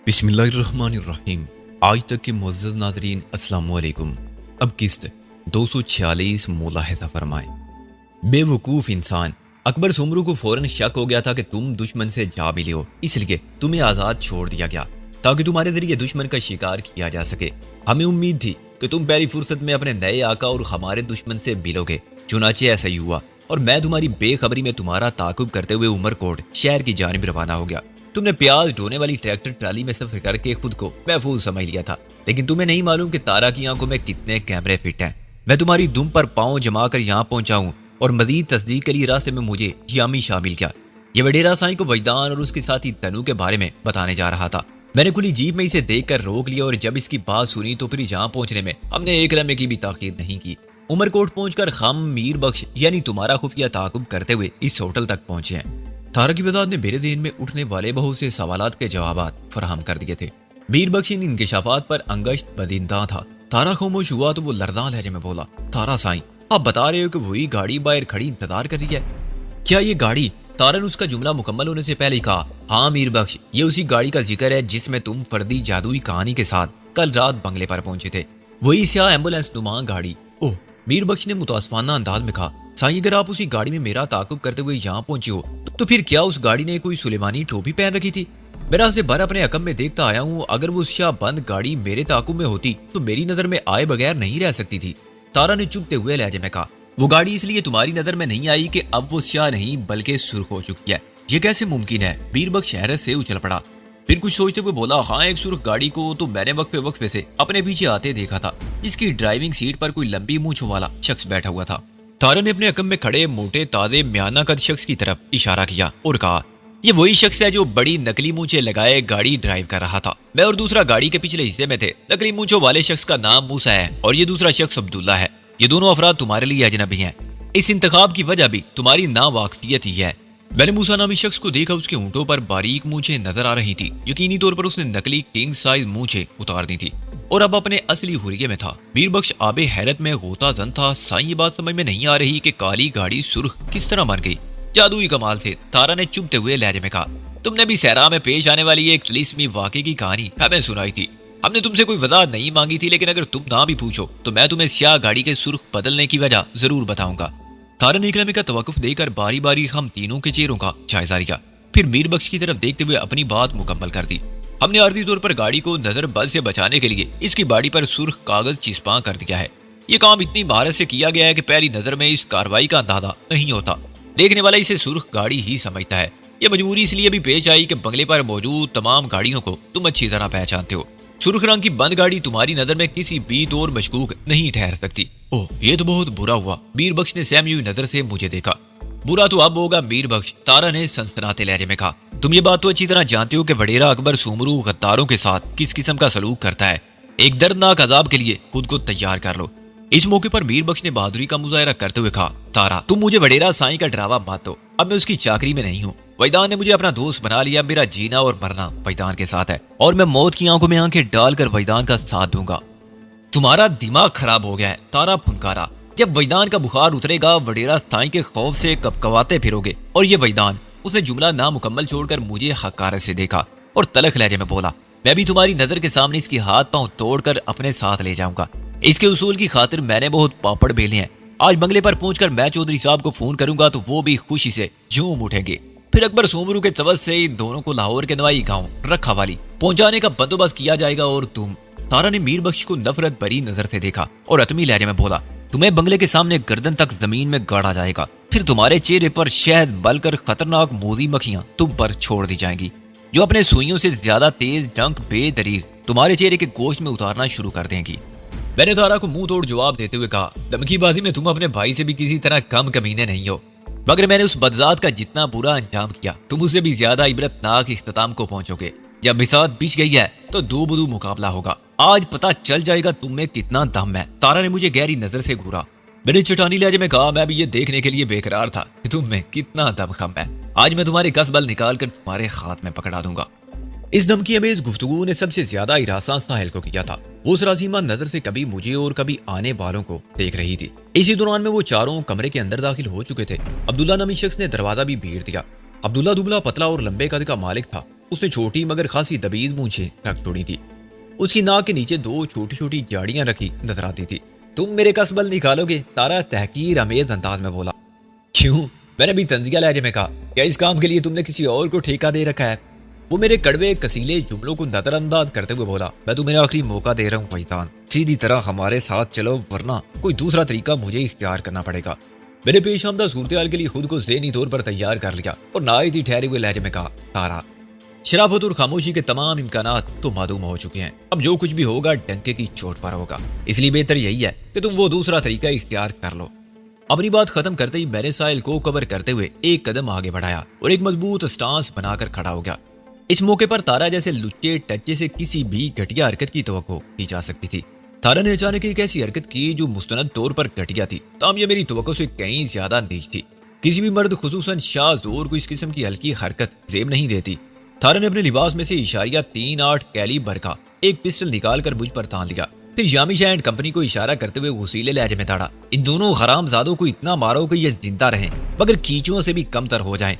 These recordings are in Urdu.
بسم اللہ الرحمن الرحیم۔ آج تک کے معزز ناظرین السلام علیکم۔ اب قسط 246 ملاحظہ فرمائیں۔ بے وقوف انسان اکبر سمرو کو فوراً شک ہو گیا تھا کہ تم دشمن سے جا ملے ہو، اس لیے تمہیں آزاد چھوڑ دیا گیا تاکہ تمہارے ذریعے دشمن کا شکار کیا جا سکے۔ ہمیں امید تھی کہ تم پہلی فرصت میں اپنے نئے آقا اور ہمارے دشمن سے ملو گے، چنانچہ ایسا ہی ہوا، اور میں تمہاری بے خبری میں تمہارا تعاقب کرتے ہوئے عمر کوٹ شہر کی جانب روانہ ہو گیا۔ تم نے پیاز ڈھونے والی ٹریکٹر ٹرالی میں سفر کر کے خود کو محفوظ سمجھ لیا تھا، لیکن تمہیں نہیں معلوم کہ تارا کی آنکھوں میں کتنے کیمرے فٹ ہیں۔ میں تمہاری دم پر پاؤں جما کر یہاں پہنچا ہوں، اور مزید تصدیق کے لیے راستے میں مجھے یامی شامل کیا۔ یہ وڈیرا سائیں کو وجدان اور اس کے ساتھی تنو کے بارے میں بتانے جا رہا تھا۔ میں نے کھلی جیپ میں اسے دیکھ کر روک لیا، اور جب اس کی بات سنی تو پھر یہاں پہنچنے میں ہم نے ایک لمحے کی بھی تاخیر نہیں کی۔ عمر کوٹ پہنچ کر ہم میر بخش یعنی تمہارا خفیہ تعاقب کرتے ہوئے اس ہوٹل تک پہنچے ہیں۔ تارا کی وضاحت نے میرے ذہن میں اٹھنے والے بہت سے سوالات کے جوابات فراہم کر دیے تھے۔ میر بخش ان انکشافات پر انگشت بدنداں تھا۔ تارا خاموش ہوا تو وہ لرزاں لہجے میں بولا، تارا سائیں، آپ بتا رہے ہو کہ وہی گاڑی باہر کھڑی انتظار کر رہی ہے؟ کیا یہ گاڑی؟ تارا نے اس کا جملہ مکمل ہونے سے پہلے ہی کہا، ہاں میر بخش، یہ اسی گاڑی کا ذکر ہے جس میں تم فردی جادوئی کہانی کے ساتھ کل رات بنگلے پر پہنچے تھے، وہی سیاہ ایمبولینس نما گاڑی۔ اوہ، میر بخش نے متاسفانہ انداز میں کہا، سائیں اگر آپ اسی گاڑی میں میرا تعاقب کرتے ہوئے یہاں پہنچے ہو تو پھر کیا اس گاڑی نے کوئی سلیمانی ٹوپی پہن رکھی تھی؟ میرا سے بھر اپنے عقب میں دیکھتا آیا ہوں، اگر وہ شاہ بند گاڑی میرے تعاقب میں ہوتی تو میری نظر میں آئے بغیر نہیں رہ سکتی تھی۔ تارا نے چپتے ہوئے لہجے میں کہا، وہ گاڑی اس لیے تمہاری نظر میں نہیں آئی کہ اب وہ سیاہ نہیں بلکہ سرخ ہو چکی ہے، یہ کیسے ممکن ہے؟ میر بخش حیرت سے اچھل پڑا، پھر کچھ سوچتے ہوئے بولا، ہاں ایک سرخ گاڑی کو تو میں نے وقفے وقفے سے اپنے پیچھے آتے دیکھا تھا، جس کی ڈرائیونگ سیٹ پر کوئی لمبی مونچھوں والا شخص بیٹھا ہوا تھا۔ تارا نے اپنے عقب میں کھڑے موٹے تازے میانہ قد شخص کی طرف اشارہ کیا اور کہا، یہ وہی شخص ہے جو بڑی نکلی مونچھیں لگائے گاڑی ڈرائیو کر رہا تھا۔ میں اور دوسرا گاڑی کے پچھلے حصے میں تھے۔ نکلی مونچھوں والے شخص کا نام موسیٰ ہے اور یہ دوسرا شخص عبداللہ ہے۔ یہ دونوں افراد تمہارے لیے اجنبی ہیں، اس انتخاب کی وجہ بھی تمہاری ناواقفیت ہی ہے۔ میں نے موسیٰ نامی شخص کو دیکھا، اس کے ہونٹوں پر باریک مونچھیں نظر آ رہی تھی، یقینی طور پر اس نے نکلی کنگ سائز مونچھیں اتار دی تھی اور اب اپنے اصلی حریے میں تھا۔ میر بخش آب حیرت میں غوطہ زن تھا۔ سائیں یہ بات سمجھ میں نہیں آ رہی کہ کالی گاڑی سرخ کس طرح بن گئی جادوئی کمال سے۔ تارا نے چپتے ہوئے لہجے میں کہا، تم نے بھی صحرا میں پیش آنے والی ایک طلسمی واقعے کی کہانی ہمیں سنائی تھی، ہم نے تم سے کوئی وضاحت نہیں مانگی تھی، لیکن اگر تم نہ بھی پوچھو تو میں تمہیں سیاہ گاڑی کے سرخ بدلنے کی وجہ ضرور بتاؤں گا۔ تارا نے ایک لمحے کا توقف دے کر باری باری ہم تینوں کے چہروں کا جائزہ لیا، پھر میر بخش کی طرف دیکھتے ہوئے اپنی بات مکمل کر دی۔ ہم نے عارضی طور پر گاڑی کو نظر بد سے بچانے کے لیے اس کی باڈی پر سرخ کاغذ چسپاں کر دیا ہے۔ یہ کام اتنی مہارت سے کیا گیا ہے کہ پہلی نظر میں اس کارروائی کا اندازہ نہیں ہوتا، دیکھنے والا اسے سرخ گاڑی ہی سمجھتا ہے۔ یہ مجبوری اس لیے بھی پیش آئی کہ بنگلے پر موجود تمام گاڑیوں کو تم اچھی طرح پہچانتے ہو، سرخ رنگ کی بند گاڑی تمہاری نظر میں کسی بھی طور مشکوک نہیں ٹھہر سکتی۔ اوہ، یہ تو بہت برا ہوا۔ میر بخش نے سہمی ہوئی نظر سے مجھے دیکھا۔ برا تو اب ہوگا میر بخش، تارا نے سنسناتے لہجے میں کہا، تم یہ بات تو اچھی طرح جانتے ہو کہ وڈیرا اکبر سومرو غداروں کے ساتھ کس قسم کا سلوک کرتا ہے۔ ایک دردناک عذاب کے لیے خود کو تیار کر لو۔ اس موقع پر میر بخش نے بہادری کا مظاہرہ کرتے ہوئے کہا، تارا تم مجھے وڈیرا سائیں کا ڈراوا مت دو، اب میں اس کی چاکری میں نہیں ہوں۔ وجدان نے مجھے اپنا دوست بنا لیا، میرا جینا اور مرنا وجدان کے ساتھ ہے، اور میں موت کی آنکھوں میں آنکھیں ڈال کر وجدان کا ساتھ دوں گا۔ تمہارا دماغ خراب ہو گیا ہے، تارا پھنکارا۔ جب وجدان کا بخار اترے گا وڈیرا سائیں کے خوف سے کپکواتے پھرو گے، اور یہ وجدان۔ اس نے جملہ نامکمل چھوڑ کر مجھے حقارت سے دیکھا اور تلخ لہجے میں بولا، میں بھی تمہاری نظر کے سامنے اس کے ہاتھ پاؤں توڑ کر اپنے ساتھ لے جاؤں گا۔ اس کے اصول کی خاطر میں نے بہت پاپڑ بیلے ہیں۔ آج بنگلے پر پہنچ کر میں چودھری صاحب کو فون کروں گا تو وہ بھی خوشی سے جھوم اٹھیں گے۔ پھر اکبر سومرو کے توسط سے ان دونوں کو لاہور کے نوائی گاؤں رکھا والی پہنچانے کا بندوبست کیا جائے گا، اور تم۔ تارا نے میر بخش کو نفرت بھری نظر سے دیکھا اور اتمی لہجے میں بولا، تمہیں بنگلے کے سامنے گردن تک زمین میں گاڑا جائے گا، پھر تمہارے چہرے پر شہد مل کر خطرناک موذی مکھیاں تم پر چھوڑ دی جائیں گی، جو اپنے سوئیوں سے زیادہ تیز ڈنک بے دریغ تمہارے چہرے کے گوشت میں اتارنا شروع کر دیں گی۔ میں نے تارا کو منہ توڑ جواب دیتے ہوئے کہا، دھمکی بازی میں تم اپنے بھائی سے بھی کسی طرح کم کمینے نہیں ہو، مگر میں نے اس بدذات کا جتنا برا انجام کیا تم اسے بھی زیادہ عبرتناک اختتام کو پہنچو گے۔ جب بساط بچ گئی ہے تو دو بدو مقابلہ ہوگا، آج پتہ چل جائے گا تم میں کتنا دم ہے۔ تارا نے مجھے گہری نظر سے گھورا۔ میں نے چٹانی لہجے میں کہا، میں بھی یہ دیکھنے کے لیے بے قرار تھا کہ تم میں کتنا دم خم ہے، آج میں تمہارے کس بل نکال کر تمہارے ہاتھ میں پکڑا دوں گا۔ اس دھمکی امیز گفتگو نے سب سے زیادہ ہراساں ساحل کو کیا تھا۔ وہ سراسیمہ نظر سے کبھی مجھے اور کبھی آنے والوں کو دیکھ رہی تھی۔ اسی دوران میں وہ چاروں کمرے کے اندر داخل ہو چکے تھے۔ عبداللہ نامی شخص نے دروازہ بھی بھیڑ دیا۔ عبداللہ دبلا پتلا اور لمبے قد کا مالک تھا۔ اس نے چھوٹی مگر خاصی دبیز مونچھیں رکھ چھوڑی تھی. اس کی ناک کے نیچے 2 چھوٹی چھوٹی جاڑیاں رکھی نظر آتی تھی. تم میرے کسبل نکالو گے؟ تارا تحقیر امیز انداز میں بولا. کیوں؟ میں نے بھی طنزیہ لہجے میں کہا. کیا اس کام کے لیے تم نے کسی اور کو ٹھیکہ دے رکھا ہے؟ وہ میرے کڑوے کسیلے جملوں کو نظر انداز کرتے ہوئے بولا. میں تمہیں آخری موقع دے رہا ہوں وجدان، سیدھی طرح ہمارے ساتھ چلو ورنہ کوئی دوسرا طریقہ مجھے اختیار کرنا پڑے گا. میں نے پیش آمدہ صورتحال کے لیے خود کو ذہنی طور پر تیار کر لیا اور نہایت ہی ٹھہرے ہوئے لہجے میں کہا. تارا، شرافت اور خاموشی کے تمام امکانات تو معدوم ہو چکے ہیں. اب جو کچھ بھی ہوگا ڈنکے کی چوٹ پر ہوگا، اس لیے بہتر یہی ہے کہ تم وہ دوسرا طریقہ اختیار کر لو. اپنی بات ختم کرتے ہی میں نے ساحل کو کور کرتے ہوئے ایک قدم آگے بڑھایا اور ایک مضبوط سٹانس بنا کر کھڑا ہو گیا. اس موقع پر تارا جیسے لچے ٹچے سے کسی بھی گھٹیا حرکت کی توقع کی جا سکتی تھی. تارا نے اچانک ایک ایسی حرکت کی جو مستند طور پر گھٹیا تھی، تاہم یہ میری توقع سے کہیں زیادہ نیچ تھی. کسی بھی مرد خصوصاً شاہ زور کو اس قسم کی ہلکی حرکت زیب نہیں دیتی. تارا نے اپنے لباس میں سے اشاریہ 3.8 کیلیبر کا ایک پسٹل نکال کر مجھ پر تان لیا. پھر یامیشا اینڈ کمپنی کو اشارہ کرتے ہوئے غصیلے لہجے میں تاڑا. ان دونوں حرام زادوں کو اتنا مارو کہ یہ زندہ رہیں مگر کیچوؤں سے بھی کم تر ہو جائیں.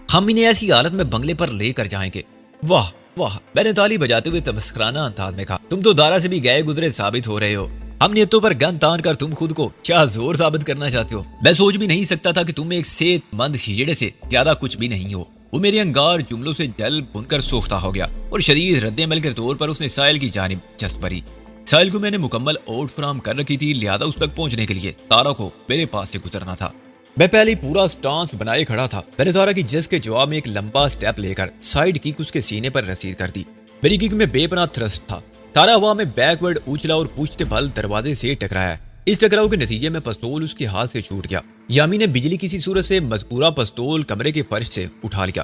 ہم انہیں ایسی حالت میں بنگلے پر لے کر جائیں گے. واہ واہ، میں نے تالی بجاتے ہوئے تمسکرانہ انداز میں کہا. تم تو دارا سے بھی گئے گزرے ثابت ہو رہے ہو. ہم نیتوں پر گن تان کر تم خود کو کیا زور ثابت کرنا چاہتے ہو. میں سوچ بھی نہیں سکتا تھا کہ تم ایک صحت مند ہجڑے سے زیادہ کچھ بھی نہیں ہو. وہ میرے انگار جملوں سے جل بن کر سوختہ ہو گیا اور شدید رد عمل کے طور پر اس نے ساحل کی جانب جست بری. ساحل کو میں نے مکمل اوٹ فراہم کر رکھی تھی، لہذا اس تک پہنچنے کے لیے تارا کو میرے پاس سے گزرنا تھا. میں پہلے ہی پورا سٹانس بنائے کھڑا تھا. میں نے تارا کی جس کے جواب میں ایک لمبا سٹیپ لے کر سائیڈ کک اس کے سینے پر رسید کر دی. میری کک میں بے پناہ تھرسٹ تھا. تارا ہوا میں بیکورڈ اچھلا اور پشت کے بل دروازے سے ٹکرایا. اس ٹکراؤ کے نتیجے میں پستول اس کے ہاتھ سے چھوٹ گیا. یامی نے بجلی کسی صورت سے مذکورہ پستول کمرے کے فرش سے اٹھا لیا.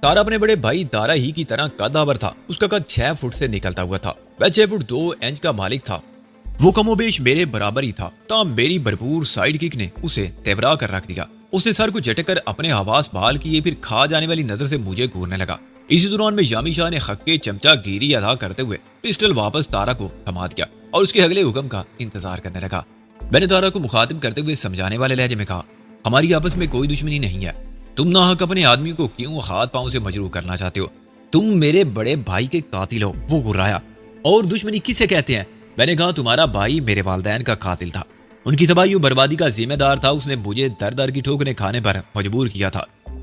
تارا اپنے بڑے بھائی دارا ہی کی طرح قدآور تھا. اس کا قد 6 فٹ سے نکلتا ہوا تھا. میں 6 فٹ 2 انچ کا مالک تھا. وہ کم و بیش میرے برابر ہی تھا. تاہم میری بھرپور سائیڈ کک نے اسے تیورا کر رکھ دیا. اس نے سر کو جھٹک کر اپنے حواس بحال کیے، پھر کھا جانے والی نظر سے مجھے گھورنے لگا. اسی دوران میں یامی شاہ نے حق کے چمچا گیری ادا کرتے ہوئے پسٹل واپس تارا کو تھما دیا اور اس کے اگلے حکم کا انتظار کرنے لگا. میں نے تارا کو مخاطب کرتے ہوئے سمجھانے والے لہجے میں کہا. ہماری آپس میں کوئی دشمنی نہیں ہے. تم ناحق اپنے آدمی کو کیوں ہاتھ پاؤں سے مجروح کرنا چاہتے ہو؟ تم میرے بڑے بھائی کے قاتل ہو. وہ غرایا. اور دشمنی کسے کہتے ہیں؟ میں نے کہا تمہارا بھائی میرے والدین کا قاتل تھا، ان کی تباہی و بربادی کا ذمہ دار تھا. اس نے مجھے در در کی ٹھوکریں کھانے پر مجبور کیا تھا.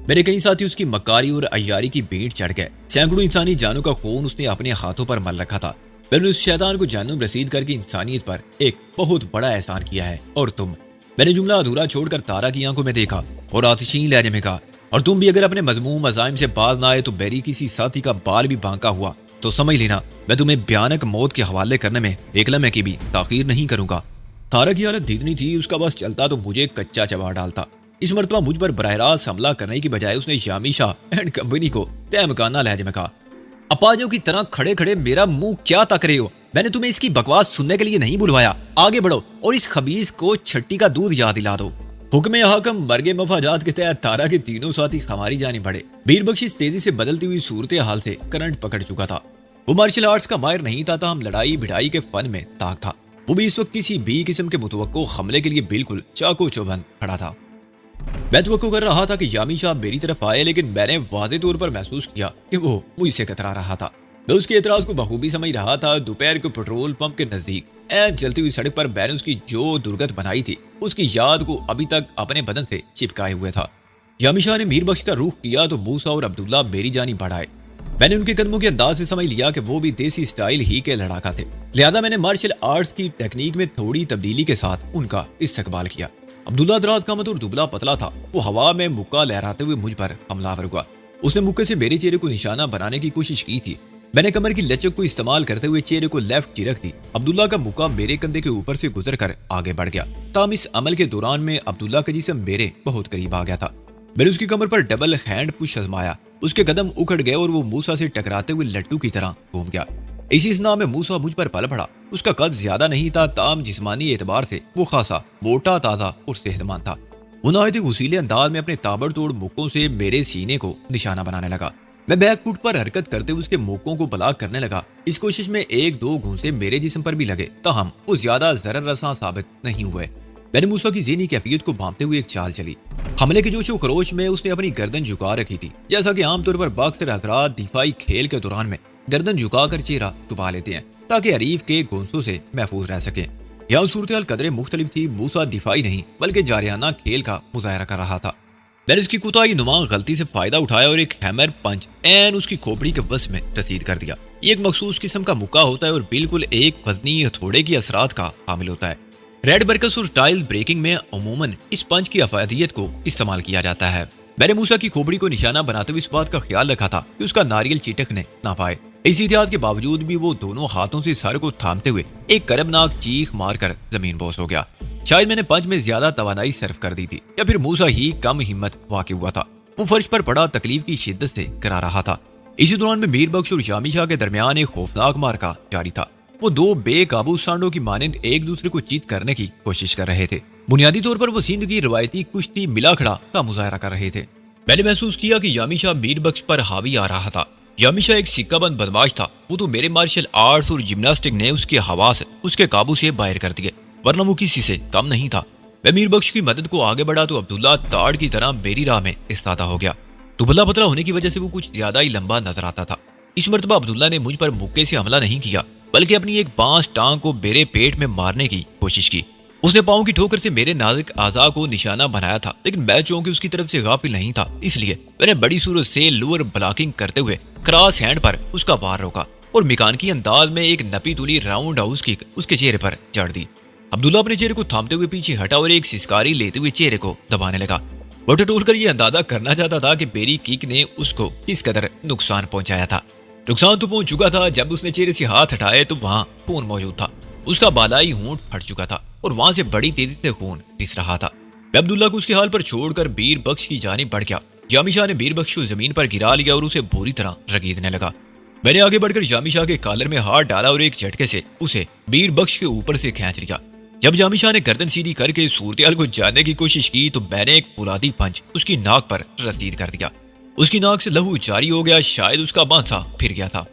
میرے کئی ساتھی اس کی مکاری اور عیاری کی بھیڑ چڑھ گئے. سینکڑوں انسانی جانوں کا خون اس نے اپنے ہاتھوں پر مل رکھا تھا. میں نے اس شیطان کو جہنم رسید کر کے انسانیت پر ایک بہت بڑا احسان کیا ہے. اور تم، میں نے جملہ ادھورا چھوڑ کر تارا کی آنکھوں میں دیکھا اور آتشین لہجے میں کہا، اور تم بھی اگر اپنے مذموم عزائم سے باز نہ آئے تو میری کسی ساتھی کا بال بھی بانکا ہوا تو سمجھ لینا میں تمہیں بھیانک موت کے حوالے کرنے میں ایک لمحے کی بھی تاخیر نہیں کروں گا. تارا کی حالت دیدنی تھی. اس کا بس چلتا تو مجھے کچا چبا ڈالتا. اس مرتبہ مجھ پر براہ راست حملہ کرنے کی بجائے اس نے یامیشا اینڈ کمپنی کو طے مکانہ لہجے میں کہا، اپاجوں کی طرح کھڑے کھڑے میرا منہ کیا تک رہے ہو؟ میں نے تمہیں اس کی بکواس سننے کے لیے نہیں بلوایا. آگے بڑھو اور اس خبیث کو چھٹی کا دودھ یاد دلا دو. حکم حاکم مرگ مفاجات کے تحت تارا کے تینوں ساتھی ہماری جانب بڑھے. بیر بخشش تیزی سے بدلتی ہوئی صورتحال سے کرنٹ پکڑ چکا تھا. وہ مارشل آرٹس کا ماہر نہیں تھا، تاہم لڑائی بھڑائی کے فن میں طاق تھا. وہ بھی اس وقت کسی بھی قسم کے متوقع حملے کے لیے بالکل چاقو چوبند کھڑا تھا. میں توقع کر رہا تھا کہ یامی شاہ میری طرف آئے، لیکن میں نے واضح طور پر محسوس کیا کہ وہ مجھ سے کترا رہا تھا. میں اس کے اعتراض کو بخوبی سمجھ رہا تھا. دوپہر کو پیٹرول پمپ کے نزدیک چلتی ہوئی سڑک پر میں نے اس کی جو درگت بنائی تھی اس کی یاد کو ابھی تک اپنے بدن سے چپکائے ہوئے تھا. یامی شاہ نے میر بخش کا رخ کیا تو موسیٰ اور عبداللہ میری جانب بڑھائے. میں نے ان کے قدموں کے انداز سے سمجھ لیا کہ وہ بھی دیسی سٹائل ہی کے لڑاکا تھے، لہذا میں نے مارشل آرٹس کی ٹیکنیک میں تھوڑی تبدیلی کے ساتھ ان کا استقبال کیا. عبداللہ دراز قامت اور دبلا پتلا تھا. وہ ہوا میں مکہ لہراتے ہوئے مجھ پر حملہ آور ہوا. اس نے مکے سے میرے چہرے کو نشانہ بنانے کی کوشش کی تھی. میں نے کمر کی لچک کو استعمال کرتے ہوئے چہرے کو لیفٹ چرک دی. عبداللہ کا مکہ میرے کندھے کے اوپر سے گزر کر آگے بڑھ گیا. تاہم اس عمل کے دوران میں عبداللہ کا جسم میرے بہت قریب آ گیا تھا. میں نے اس کی کمر پر ڈبل ہینڈ پش آزمایا. اس کے قدم اکھڑ گئے اور وہ موسیٰ سے ٹکراتے ہوئے لڈو کی طرح گھوم گیا. اسی اسنا میں موسیٰ مجھ پر پل پڑا. اس کا قد زیادہ نہیں تھا، تاہم جسمانی اعتبار سے وہ خاصا موٹا تازہ اور صحت مند تھا. وہ نہایت غصیلے انداز میں اپنے تابڑ توڑ مکوں سے میرے سینے کو نشانہ بنانے لگا. میں بیک فٹ پر حرکت کرتے ہوئے اس کے موقعوں کو بلاک کرنے لگا. اس کوشش میں 1-2 گھونسے میرے جسم پر بھی لگے، تاہم وہ زیادہ ضرر رساں ثابت نہیں ہوئے. میں نے موسیٰ کی ذہنی کیفیت کو بھانپتے ہوئے ایک چال چلی۔ حملے کے جوش و خروش میں اس نے اپنی گردن جھکا رکھی تھی، جیسا کہ عام طور پر باکسر حضرات دفاعی کھیل کے دوران میں گردن جھکا کر چہرہ دبا لیتے ہیں تاکہ حریف کے گونسوں سے محفوظ رہ سکیں۔ یہاں صورتحال قدرے مختلف تھی۔ موسیٰ دفاعی نہیں بلکہ جارحانہ کھیل کا مظاہرہ کر رہا تھا۔ میں نے اس کی کوتاہی نما غلطی سے فائدہ اٹھایا اور ایک ہیمر پنچ عین اس کی کھوپڑی کے وسط میں رسید کر دیا۔ یہ ایک مخصوص قسم کا مکہ ہوتا ہے اور بالکل ایک وزنی ہتھوڑے کی اثرات کا حامل ہوتا ہے۔ ریڈ برکس اور ٹائل بریکنگ میں عموماً اس پنچ کی افادیت کو استعمال کیا جاتا ہے۔ میں نے موسیٰ کی کھوپڑی کو نشانہ بناتے ہوئے اس بات کا خیال رکھا تھا کہ اس کا ناریل چٹکنے نہ پائے۔ اس احتیاط کے باوجود بھی وہ دونوں ہاتھوں سے سر کو تھامتے ہوئے ایک کربناک چیخ مار کر زمین بوس ہو گیا۔ شاید میں نے پنچ میں زیادہ توانائی صرف کر دی تھی یا پھر موسیٰ ہی کم ہمت واقع ہوا تھا۔ وہ فرش پر پڑا تکلیف کی شدت سے کرا رہا تھا۔ اسی دوران میں میر بخش اور یامی شاہ کے درمیان ایک خوفناک معرکہ جاری تھا۔ وہ دو بے قابو سانڈوں کی مانند ایک دوسرے کو چیت کرنے کی کوشش کر رہے تھے۔ بنیادی طور پر وہ سندھ کی روایتی کشتی ملا کھڑا کا مظاہرہ کر رہے تھے۔ میں نے محسوس کیا کہ یامی شاہ میر بخش پر حاوی آ رہا تھا۔ یامی شاہ ایک سکہ بند بدماش تھا۔ وہ تو میرے مارشل آرٹس اور جمناسٹک نے اس کے حواس اس کے قابو سے باہر کر دیے، ورنہ وہ کسی سے کم نہیں تھا۔ میں میر بخش کی مدد کو آگے بڑھا تو عبداللہ تاڑ کی طرح میری راہ میں استادہ ہو گیا۔ دبلا پتلا ہونے کی وجہ سے وہ کچھ زیادہ ہی لمبا نظر آتا تھا۔ اس مرتبہ عبداللہ نے مجھ پر مکے سے حملہ نہیں کیا بلکہ اپنی ایک بانس ٹانگ کو میرے پیٹ میں مارنے کی کوشش کی۔ اس نے پاؤں کی ٹھوکر سے میرے نازک اعضاء کو نشانہ بنایا تھا، لیکن میں چونکہ اس کی طرف سے غافل نہیں تھا، اس لیے میں نے بڑی صورت سے لوور بلاکنگ کرتے ہوئے کراس ہینڈ پر اس کا وار روکا اور میکانکی انداز میں ایک نپی تلی راؤنڈ ہاؤس کک اس کے چہرے پر جڑ دی۔ عبداللہ اپنے چہرے کو تھامتے ہوئے پیچھے ہٹا اور ایک سسکاری لیتے ہوئے چہرے کو دبانے لگا۔ وہ ٹٹول کر یہ اندازہ کرنا چاہتا تھا کہ میری کک نے اس کو کس قدر نقصان پہنچایا تھا۔ نقصان تو پہنچ چکا تھا۔ جب اس نے چہرے سے ہاتھ ہٹائے تو وہاں خون موجود تھا۔ اس کا بالائی ہونٹ پھٹ چکا تھا اور وہاں سے بڑی تیزی سے خون رس رہا تھا۔ میں عبداللہ کو اس کے حال پر چھوڑ کر بیر بخش کی جانب بڑھ گیا۔ یامی شاہ نے بیر بخش کو زمین پر گرا لیا اور اسے بری طرح رگیدنے لگا۔ میں نے آگے بڑھ کر یامی شاہ کے کالر میں ہاتھ ڈالا اور ایک جھٹکے سے اسے بیر بخش کے اوپر سے کھینچ لیا۔ جب یامی شاہ نے گردن سیدھی کر کے صورتحال کو جاننے کی کوشش کی تو میں نے ایک فولادی پنچ اس کی ناک پر رسید کر دیا۔ اس کی ناک سے لہو جاری ہو گیا، شاید اس کا بانسا پھر گیا تھا۔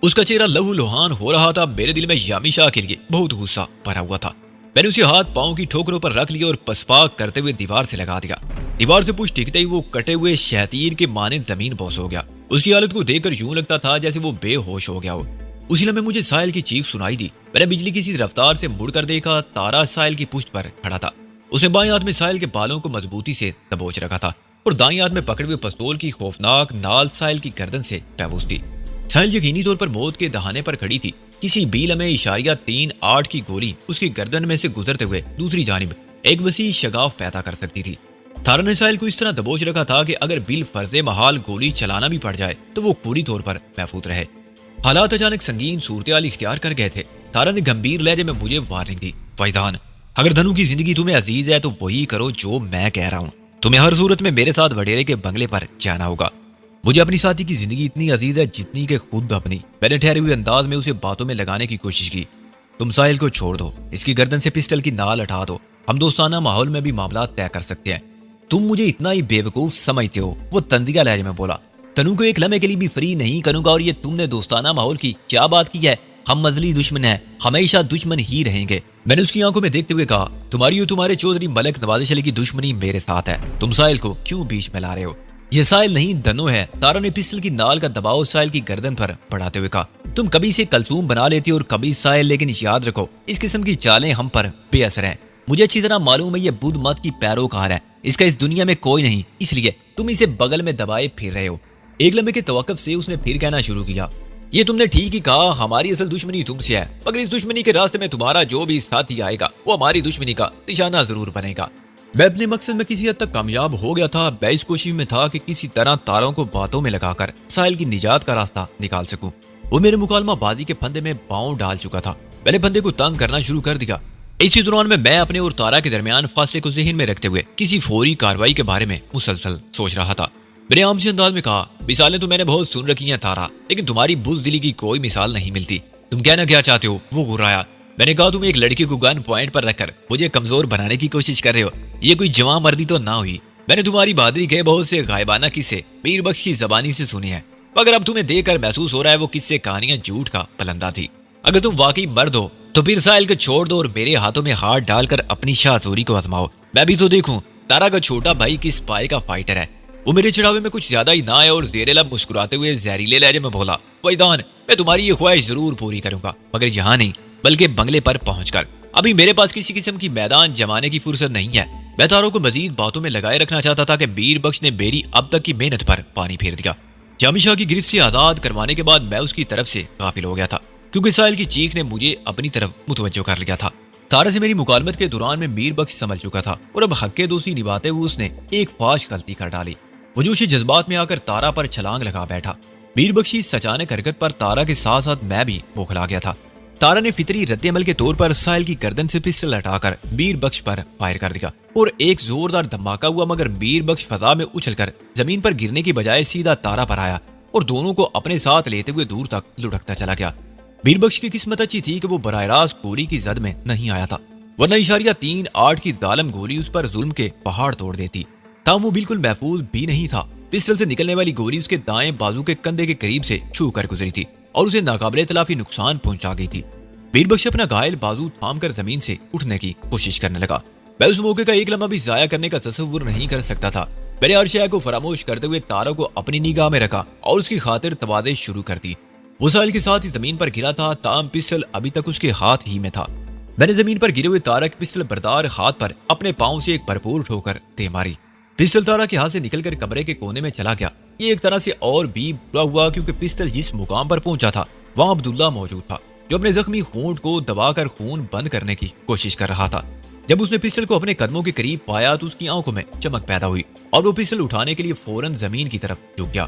اس کا چہرہ لہو لوہان ہو رہا تھا۔ میرے دل میں یامی شاہ کے لیے بہت غصہ بھرا ہوا تھا۔ میں نے اسے ہاتھ پاؤں کی ٹھوکروں پر رکھ لیا اور پسپاک کرتے ہوئے دیوار سے لگا دیا۔ دیوار سے پشت ٹکتے ہی وہ کٹے ہوئے شہتیر کے مانند زمین بوس ہو گیا۔ اس کی حالت کو دیکھ کر یوں لگتا تھا جیسے وہ بے ہوش ہو گیا ہو۔ اسی لمحے مجھے ساحل کی چیخ سنائی دی۔ میں نے بجلی کی سی رفتار سے مڑ کر دیکھا، تارا ساحل کی پشت پر کھڑا تھا۔ اس نے بائیں ہاتھ میں ساحل کے بالوں کو مضبوطی سے دبوچ رکھا تھا اور دائیں ہاتھ میں پکڑے ہوئے پستول کی خوفناک نال ساحل کی گردن سے پیوست تھی۔ ساحل یقینی طور پر موت کے دہانے پر کھڑی تھی۔ کسی بھی لمحے اشاریہ 3-8 کی گولی اس کی گردن میں سے گزرتے ہوئے دوسری جانب ایک وسیع شگاف پیدا کر سکتی تھی۔ تارا نے ساحل کو اس طرح دبوچ رکھا تھا کہ اگر بالفرض محال گولی چلانا بھی پڑ جائے تو وہ پوری طور پر محفوظ رہے۔ حالات اچانک سنگین صورتحال اختیار کر گئے تھے۔ تارا نے گمبھیر لہجے میں مجھے وارننگ دی۔ فیضان، اگر دھنو کی زندگی تمہیں عزیز ہے تو وہی کرو جو میں کہہ رہا ہوں۔ تمہیں ہر صورت میں میرے ساتھ وڈیرے کے بنگلے پر جانا ہوگا۔ مجھے اپنی ساتھی کی زندگی اتنی عزیز ہے جتنی کہ خود اپنی۔ میں نے ٹھہرے ہوئے انداز میں اسے باتوں میں لگانے کی کوشش کی۔ تم ساحل کو چھوڑ دو، اس کی گردن سے پسٹل کی نال ہٹا دو، ہم دوستانہ ماحول میں بھی معاملات طے کر سکتے ہیں۔ تم مجھے اتنا ہی بے وقوف سمجھتے ہو، وہ تندیہ لہجے میں بولا۔ تنو کو ایک لمحے کے لیے بھی فری نہیں کروں گا، اور یہ تم نے دوستانہ ماحول کی کیا بات کی ہے؟ ہم مزلی دشمن ہیں، ہمیشہ دشمن ہی رہیں گے۔ میں نے اس کی آنکھوں میں دیکھتے ہوئے کہا، تمہاری اور تمہارے چودھری ملک نواز علی کی دشمنی میرے ساتھ ہے، تم ساحل کو کیوں بیچ میں لا رہے ہو؟ یہ ساحل نہیں دھنو ہے۔ تارا نے پسٹل کی نال کا دباؤ ساحل کی گردن پر بڑھاتے ہوئے کہا، تم کبھی سے کلثوم بنا لیتی اور کبھی ساحل، لیکن یاد رکھو اس قسم کی چالیں ہم پر بے اثر ہیں۔ مجھے اچھی طرح معلوم ہے یہ بدھ مت کی پیروکار ہے، اس کا اس دنیا میں کوئی نہیں، اس لیے تم اسے بغل میں دبائے پھر رہے ہو۔ ایک لمحے کے توقف سے اس نے پھر کہنا شروع کیا، یہ تم نے ٹھیک ہی کہا، ہماری اصل دشمنی تم سے ہے، مگر اس دشمنی کے راستے میں تمہارا جو بھی ساتھی آئے گا وہ ہماری دشمنی کا نشانہ ضرور بنے گا۔ میں اپنے مقصد میں کسی حد تک کامیاب ہو گیا تھا۔ میں اس کوشش میں تھا کہ کسی طرح تاروں کو باتوں میں لگا کر ساحل کی نجات کا راستہ نکال سکوں۔ وہ میرے مکالمہ بازی کے پھندے میں پاؤں ڈال چکا تھا۔ میں نے پھندے کو تنگ کرنا شروع کر دیا۔ اسی دوران میں اپنے اور تارا کے درمیان فاصلے کو ذہن میں رکھتے ہوئے کسی فوری کارروائی کے بارے میں مسلسل سوچ رہا تھا۔ میرے عام سے انداز میں کہا، مثالیں تو میں نے بہت سن رکھی ہیں تارا، لیکن تمہاری بزدلی کی کوئی مثال نہیں ملتی۔ تم کہنا کیا چاہتے ہو؟ وہ غرایا۔ میں نے کہا، تم ایک لڑکی کو گن پوائنٹ پر رکھ کر مجھے کمزور بنانے کی کوشش کر رہے ہو، یہ کوئی جوان مردی تو نہ ہوئی۔ میں نے تمہاری بہادری کے بہت سے غائبانہ قصے میر بخش کی زبانی سے سنے ہیں، مگر اب تمہیں دیکھ کر محسوس ہو رہا ہے وہ قصے کہانیاں جھوٹ کا پلندہ تھی۔ اگر تم واقعی مرد ہو تو پھر ساحل کو چھوڑ دو اور میرے ہاتھوں میں ہاتھ ڈال کر اپنی شاہ زوری کو آزماؤ، میں بھی تو دیکھوں تارا کا چھوٹا بھائی کس پائے کا فائٹر ہے۔ وہ میرے چڑھاوے میں کچھ زیادہ ہی نہ آئے اور زیر لب مسکراتے ہوئے زہریلے لہجے میں بولا، فیضان میں تمہاری یہ خواہش ضرور پوری کروں گا، مگر یہاں نہیں بلکہ بنگلے پر پہنچ کر۔ ابھی میرے پاس کسی قسم کی میدان جمانے کی فرصت نہیں ہے۔ میں تاروں کو مزید باتوں میں لگائے رکھنا چاہتا تھا کہ میر بخش نے میری اب تک کی محنت پر پانی پھیر دیا۔ جامی شاہ کی گرفت سے آزاد کروانے کے بعد میں اس کی طرف سے غافل ہو گیا تھا، کیونکہ ساحل کی چیخ نے مجھے اپنی طرف متوجہ کر لیا تھا۔ تارا سے میری مکالمت کے دوران میں میر بخش سمجھ چکا تھا اور اب حق دوستی نبھاتے ہوئے اس نے ایک فاش غلطی کر ڈالی۔ وہ جوش جذبات میں آ کر تارا پر چھلانگ لگا بیٹھا۔ میر بخش کی اس اچانک حرکت پر تارا کے ساتھ ساتھ میں بھی بوکھلا گیا تھا۔ تارا نے فطری رد عمل کے طور پر ساحل کی گردن سے پسٹل ہٹا کر میر بخش پر فائر کر دیا اور ایک زوردار دھماکہ ہوا، مگر میر بخش فضا میں اچھل کر زمین پر گرنے کی بجائے سیدھا تارا پر آیا اور دونوں کو اپنے ساتھ لیتے ہوئے دور تک لڑکتا چلا گیا۔ میر بخش کی قسمت اچھی تھی کہ وہ براہ راست گولی کی زد میں نہیں آیا تھا، ورنہ 3.8 کی ظالم گولی اس پر ظلم کے پہاڑ توڑ دیتی۔ تاہم وہ بالکل محفوظ بھی نہیں تھا۔ پسٹل سے نکلنے والی گولی اس کے دائیں بازو کے کندھے کے قریب سے چھو کر گزری تھی اور اسے ناقابل تلافی نقصان پہنچا گئی تھی۔ میر بخش اپنا گھائل بازو تھام کر زمین سے اٹھنے کی کوشش کرنے لگا۔ میں اس موقع کا ایک لمحہ بھی ضائع کرنے کا تصور نہیں کر سکتا تھا۔ میں نے ہر شے کو فراموش کرتے ہوئے تارا کو اپنی نگاہ میں رکھا اور اس کی خاطر توازے شروع کر دی۔ وہ ساحل کے ساتھ ہی زمین پر گرا تھا، تاہم پسٹل ابھی تک اس کے ہاتھ ہی میں تھا۔ میں نے زمین پر گرے ہوئے تارا کے پسٹل بردار ہاتھ پر اپنے پاؤں سے ایک بھرپور ٹھوکر دے ماری۔ پسٹل تارا کے ہاتھ سے نکل کر کمرے کے کونے میں چلا گیا۔ یہ ایک طرح سے اور بھی برا ہوا کیونکہ پسٹل جس مقام پر پہنچا تھا وہاں عبداللہ موجود تھا، جو اپنے زخمی ہونٹ کو دبا کر خون بند کرنے کی کوشش کر رہا تھا۔ جب اس نے پسٹل کو اپنے قدموں کے قریب پایا تو اس کی آنکھوں میں چمک پیدا ہوئی اور وہ پسٹل اٹھانے کے لیے فوراً زمین کی طرف جھک گیا۔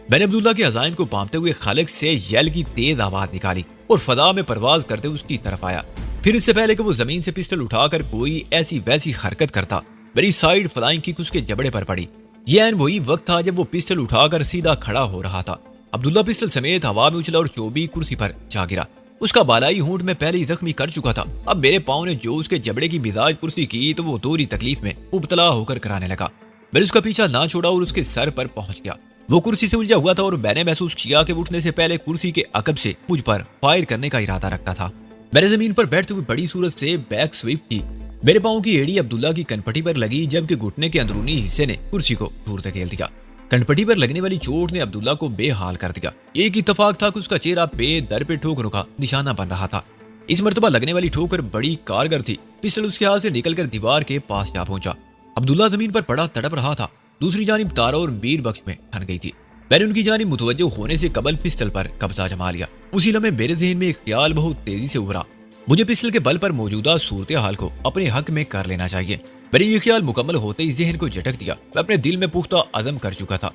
میں نے عبداللہ کے عزائم کو پامتے ہوئے خالق سے یل کی تیز آواز نکالی اور فضا میں پرواز کرتے ہوئے اس کی طرف آیا۔ پھر اس سے پہلے کہ وہ زمین سے پسٹل اٹھا کر کوئی ایسی ویسی حرکت کرتا، میری سائیڈ فلائنگ کک اس کے جبڑے پر پڑی۔ یہ عین وہی وقت تھا جب وہ پسٹل اٹھا کر سیدھا کھڑا ہو رہا تھا۔ عبداللہ پسٹل سمیت ہوا میں اچھلا اور چوبی کرسی پر جا گرا۔ اس کا بالائی ہونٹ میں پہلے ہی زخمی کر چکا تھا۔ اب میرے پاؤں نے جو اس کے جبڑے کی مزاج پرسی کی تو وہ دوہری تکلیف میں مبتلا ہو کر کرانے لگا۔ میں نے اس کا پیچھا نہ چھوڑا اور اس کے سر پر پہنچ گیا۔ وہ کرسی سے الجھا ہوا تھا اور میں نے محسوس کیا کہ وہ اٹھنے سے پہلے کرسی کے عقب سے مجھ پر فائر کرنے کا ارادہ رکھتا تھا۔ میں نے زمین پر بیٹھتے ہوئے بڑی صورت سے بیک سویپ کی۔ میرے پاؤں کی ایڑی عبداللہ کی کنپٹی پر لگی جبکہ گھٹنے کے اندرونی حصے نے کرسی کو دور دھکیل دیا۔ کنپٹی پر لگنے والی چوٹ نے عبداللہ کو بے حال کر دیا۔ یہ ایک اتفاق تھا کہ اس کا چہرہ بے در پہ ٹھوکروں کا نشانہ بن رہا تھا۔ اس مرتبہ لگنے والی ٹھوکر بڑی کارگر تھی۔ پسٹل اس کے ہاتھ سے نکل کر دیوار کے پاس جا پہنچا۔ عبداللہ زمین پر پڑا تڑپ رہا تھا۔ دوسری جانب تارا اور میر بخش میں ٹھن گئی تھی۔ میں نے ان کی جانب متوجہ ہونے سے قبل پسٹل پر قبضہ جما لیا۔ اسی لمحے میرے ذہن میں ایک خیال بہت تیزی سے ابھرا۔ مجھے پسٹل کے بل پر موجودہ صورتحال کو اپنے حق میں کر لینا چاہیے۔ میرے یہ خیال مکمل ہوتے ہی ذہن کو جھٹک دیا۔ میں اپنے دل میں پختہ عزم کر چکا تھا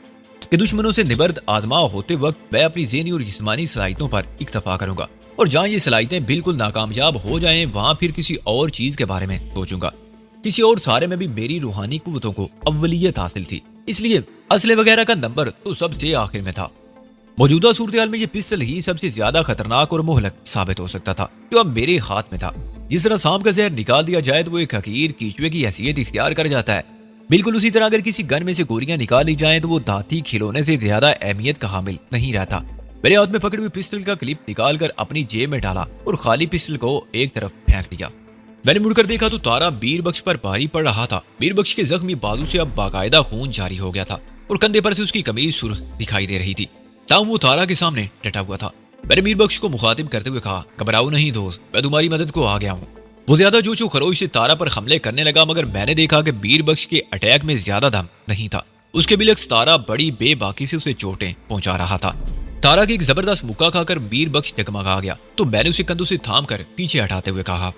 کہ دشمنوں سے نبرد آزما ہوتے وقت میں اپنی ذہنی اور جسمانی صلاحیتوں پر اکتفا کروں گا، اور جہاں یہ صلاحیتیں بالکل ناکامیاب ہو جائیں وہاں پھر کسی اور چیز کے بارے میں سوچوں گا۔ کسی اور سارے میں بھی میری روحانی قوتوں کو اولیت حاصل تھی، اس لیے اسلحے وغیرہ کا نمبر تو سب سے آخر میں تھا۔ موجودہ صورتحال میں یہ پسٹل ہی سب سے زیادہ خطرناک اور مہلک ثابت ہو سکتا تھا جو اب میرے ہاتھ میں تھا۔ جس طرح سانپ کا زہر نکال دیا جائے تو وہ ایک حقیر کیچوے کی حیثیت اختیار کر جاتا ہے، بالکل اسی طرح اگر کسی گن میں سے گولیاں نکال لی جائیں تو وہ دھاتی کھلونے سے زیادہ اہمیت کا حامل نہیں رہتا۔ میرے ہاتھ میں پکڑے ہوئے پسٹل کا کلپ نکال کر اپنی جیب میں ڈالا اور خالی پسٹل کو ایک طرف پھینک دیا۔ میں نے مڑ کر دیکھا تو تارا میر بخش پر بھاری پڑ رہا تھا۔ میر بخش کے زخمی بازو سے اب باقاعدہ خون جاری ہو گیا تھا اور کندھے پر سے اس کی قمیض سرخ دکھائی دے رہی تھی، تاہم وہ تارا کے سامنے ڈٹا ہوا تھا۔ میں نے میر بخش کو مخاطب کرتے ہوئے کہا، گھبراؤ نہیں دوست، میں تمہاری مدد کو آ گیا ہوں۔ وہ زیادہ جوش و خروش سے تارا پر حملے کرنے لگا، مگر میں نے دیکھا کہ میر بخش کے اٹیک میں زیادہ دم نہیں تھا۔ اس کے بالعکس تارا بڑی بے باکی سے اسے چوٹیں پہنچا رہا تھا۔ تارا کی ایک زبردست مکہ کھا کر میر بخش ڈگمگا گیا تو میں نے اسے کندھوں سے تھام کر پیچھے ہٹاتے ہوئے کہا،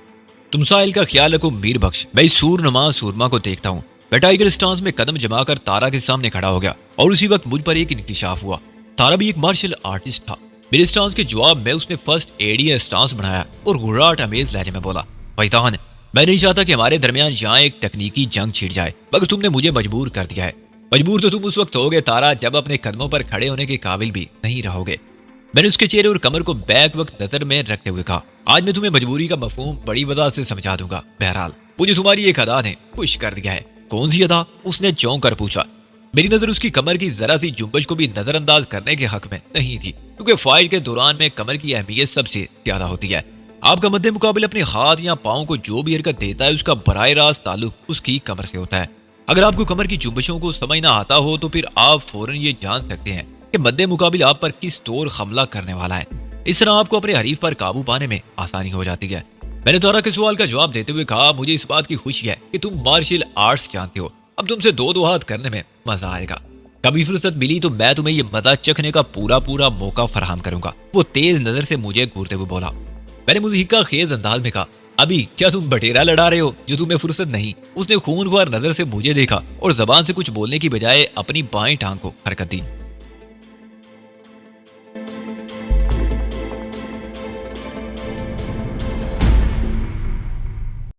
تم ساحل کا خیال رکھو میر بخش، میں اس سور نما سورما کو دیکھتا ہوں۔ میں ٹائیگر سٹانس میں قدم جما کر تارا کے سامنے کھڑا ہو گیا اور اسی وقت مجھ پر ایک انکشاف ہوا۔ تارا بھی ایک مارشل آرٹسٹ تھا۔ میرے سٹانس کے جواب میں اس نے فرسٹ ایڈی سٹانس بنایا اور غراٹ امیز لہجے میں بولا، فیضان میں نہیں چاہتا کہ ہمارے درمیان یہاں ایک تکنیکی جنگ چھڑ جائے، مگر تم نے مجھے مجبور کر دیا ہے۔ مجبور تو تم اس وقت ہوگے تارا جب اپنے قدموں پر کھڑے ہونے کے قابل بھی نہیں رہوگے۔ میں نے اس کے چہرے اور کمر کو بیک وقت نظر میں رکھتے ہوئے کہا، آج میں تمہیں مجبوری کا مفہوم بڑی وضاحت سے سمجھا دوں گا۔ بہرحال مجھے تمہاری ایک ادا نے خوش کر دیا ہے۔ کون سی ادا؟ اس نے چونک کر پوچھا۔ میری نظر اس کی کمر کی ذرا سی جنبش کو بھی نظر انداز کرنے کے حق میں نہیں تھی، کیونکہ فائٹ کے دوران میں کمر کی اہمیت سب سے زیادہ ہوتی ہے۔ آپ کا مد مقابل اپنے ہاتھ یا پاؤں کو جو بھی حرکت دیتا ہے اس کا براہ راست تعلق اس کی کمر سے ہوتا ہے۔ اگر آپ کو کمر کی جنبشوں کو سمجھنا آتا ہو تو پھر آپ فوراً یہ جان سکتے ہیں کہ مد مقابل آپ پر کس طور حملہ کرنے والا ہے۔ اس طرح آپ کو اپنے حریف پر قابو پانے میں آسانی ہو جاتی ہے۔ میں نے تورا کے سوال کا جواب دیتے ہوئے کہا، مجھے اس بات کی خوشی ہے کہ تم مارشل آرٹس جانتے ہو، اب تم سے دو ہاتھ کرنے میں مزہ آئے گا۔ کبھی فرصت ملی تو میں تمہیں یہ مزہ چکھنے کا پورا موقع فراہم کروں گا۔ وہ تیز نظر سے مجھے گھورتے ہوئے بولا۔ میں نے مضحکہ خیز انداز میں کہا، ابھی کیا تم بٹیرا لڑا رہے ہو جو تمہیں فرصت نہیں؟ اس نے خونخوار نظر سے مجھے دیکھا اور زبان سے کچھ بولنے کی بجائے اپنی بائیں ٹانگ کو حرکت دی۔